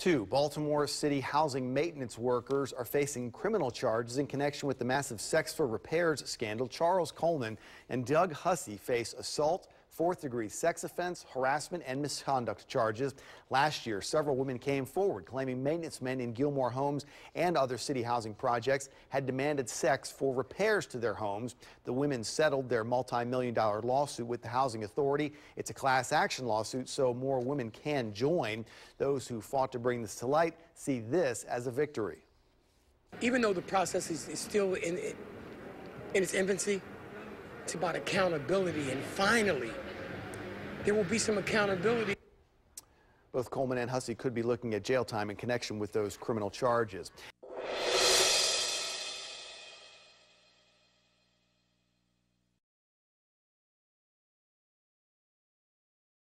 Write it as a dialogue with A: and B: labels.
A: Two Baltimore City housing maintenance workers are facing criminal charges in connection with the massive sex for repairs scandal. Charles Coleman and Doug Hussey face assault, fourth-degree sex offense, harassment, and misconduct charges. Last year, several women came forward claiming maintenance men in Gilmore Homes and other city housing projects had demanded sex for repairs to their homes. The women settled their multi-million-dollar lawsuit with the Housing Authority. It's a class action lawsuit, so more women can join. Those who fought to bring this to light see this as a victory.
B: Even though the process is still in its infancy, it's about accountability, and finally, there will be some accountability.
A: Both Coleman and Hussey could be looking at jail time in connection with those criminal charges.